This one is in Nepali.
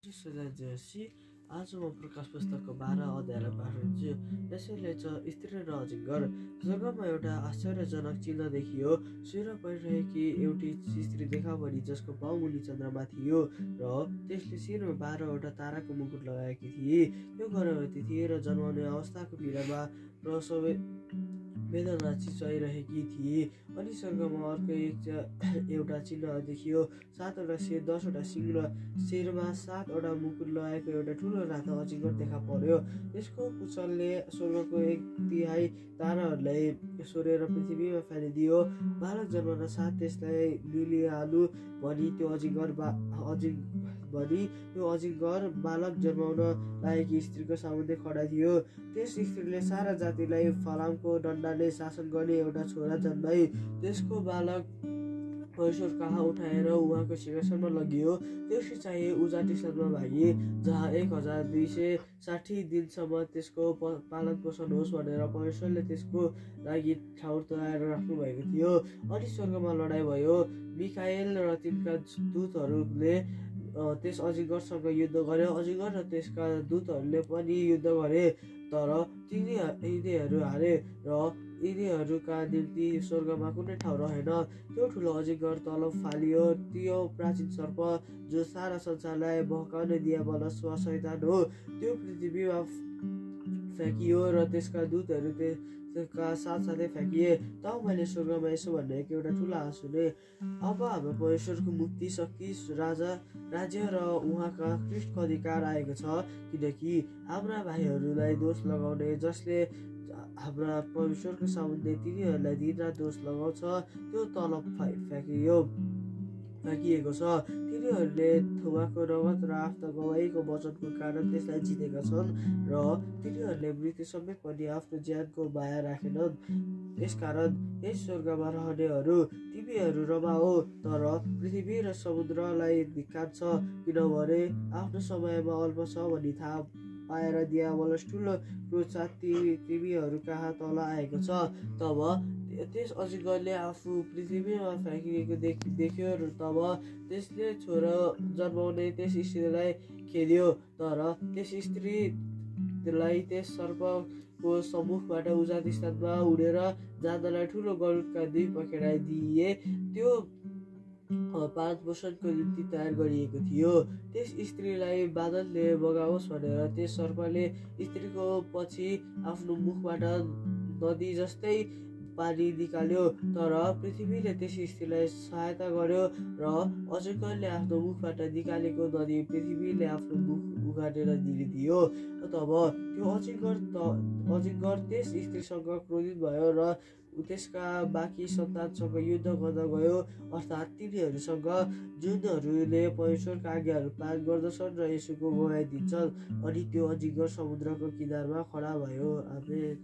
सजायपछि आज म प्रकाश पुस्तकको 12 अध्यायलाई पाठ गर्छु। यसैले स्त्री र अजिङ्गर। स्वर्गमा एउटा आश्चर्यजनक चिन्ह देखियो। सूर्य परिरहेकी एउटी स्त्री देखा परी जसको पाउमुनि चन्द्रमा थियो र त्यसले शिरमा 12 वटा ताराको मुकुट लगाएकी थिए। त्यो गर्भवती थिए र जन्माउने अवस्थाको पीडामा प्रसव वेदना चिचाइरहेकी थिए। अनि स्वर्गमा अर्को एउटा चिन्ह देखियो। 7 वटा शिर, 10 वटा सिङ र शिरमा 7 वटा मुकुट लगाएको एउटा ठुलो रातो अजिङ्गर देखा पर्यो। त्यसको पुच्छरले स्वर्गको 1/3 ताराहरूलाई सोरेर पृथ्वीमा फ्यालिदियो। बालक जन्मन साथ त्यसलाई लिलिहालु भनी त्यो अजिङ्गर बालक जन्माउन लागेकी स्त्रीको सामुन्ने खडा थियो। त्यस स्त्रीले सारा जातिलाई फलामको डन्डाले शासन गर्ने एउटा छोरा जन्माई। त्यसको बालक परमेश्वर कहाँ उठाएर उहाँको सिंहासनमा लगियो। त्यो चाहिँ उजाटी स्थानमा भागिए, जहाँ 1260 दिनसम्म त्यसको पालन पोषण होस् भनेर परमेश्वरले त्यसको लागि ठाउँ तयार राख्नु भएको थियो। अनि स्वर्गमा लडाइँ भयो। मिकाएल र तिनका दूतहरूले त्यस अजिङ्गरसँग युद्ध गर्यो। अजिङ्गर र त्यसका दूतहरूले पनि युद्ध गरे, तर यिनीहरू हारे र यिनीहरूका निम्ति स्वर्गमा कुनै ठाउँ रहेन। त्यो ठुलो अजिङ्गर तल फालियो, त्यो प्राचीन सर्प जो सारा संसारलाई बहकाउने दियाबलस वा शैतान हो, त्यो पृथ्वीमा फ्याँकियो र त्यसका दूतहरू त्यसका साथसाथै फ्याँकिए। तब मैले स्वर्गमा यसो भनेको एउटा ठुलो आवाज सुने, अब हाम्रो परमेश्वरको मुक्ति, शक्ति, राज्य र उहाँका ख्रीष्टको अधिकार आएको छ, किनकि हाम्रा भाइहरूलाई दोष लगाउने जसले हाम्रा परमेश्वरको सामुन्ने तिनीहरूलाई दिनरात दोष लगाउँछ, त्यो तल फ्याँकिएको छ। तिनीहरूले थुमाको रगत र आफ्नो गवाईको वचनको कारण त्यसलाई जितेका छन् र तिनीहरूले मृत्युसम्म पनि आफ्नो ज्यानको माया राखेनन्। यसकारण यस स्वर्गमा रहनेहरू, तिमीहरू रमाओ, तर पृथ्वी र समुद्रलाई धिक्कार छ, किनभने आफ्नो समयमा अल्प छ भनी थाहा पाएर दियाबलस ठुलो क्रोधसाथ तिमीहरू कहाँ तल आएको छ। तब त्यस अजिङ्गरले आफू पृथ्वीमा फ्याँकिएको देख्यो। तब त्यसले छोरा जन्माउने त्यस स्त्रीलाई खेद्यो, तर त्यस स्त्रीलाई त्यस सर्पको सम्मुखबाट उजाटी स्थानमा उडेर जाँदालाई ठुलो गरुडका 2 पखेटा दिए। त्यो पालन पोषणको निम्ति तयार गरिएको थियो। त्यस स्त्रीलाई बादलले बगाओस् भनेर त्यस सर्पले स्त्रीको पछि आफ्नो मुखबाट नदी जस्तै पानी निकाल्यो, तर पृथ्वीले त्यस स्त्रीलाई सहायता गर्यो र अजिङ्गरले आफ्नो मुखबाट निकालेको नदी पृथ्वीले आफ्नो मुख उघारेर दियो। तब त्यो अजिङ्गर त्यस स्त्रीसँग क्रोधित भयो र त्यसका बाँकी सन्तानसँग युद्ध गर्न गयो, अर्थात् तिनीहरूसँग जुनहरूले परमेश्वरका आज्ञाहरू पालन गर्दछन् र यसुको गवाई दिन्छन्। अनि त्यो अजिङ्गर समुद्रको किनारमा खडा भयो। आमेन।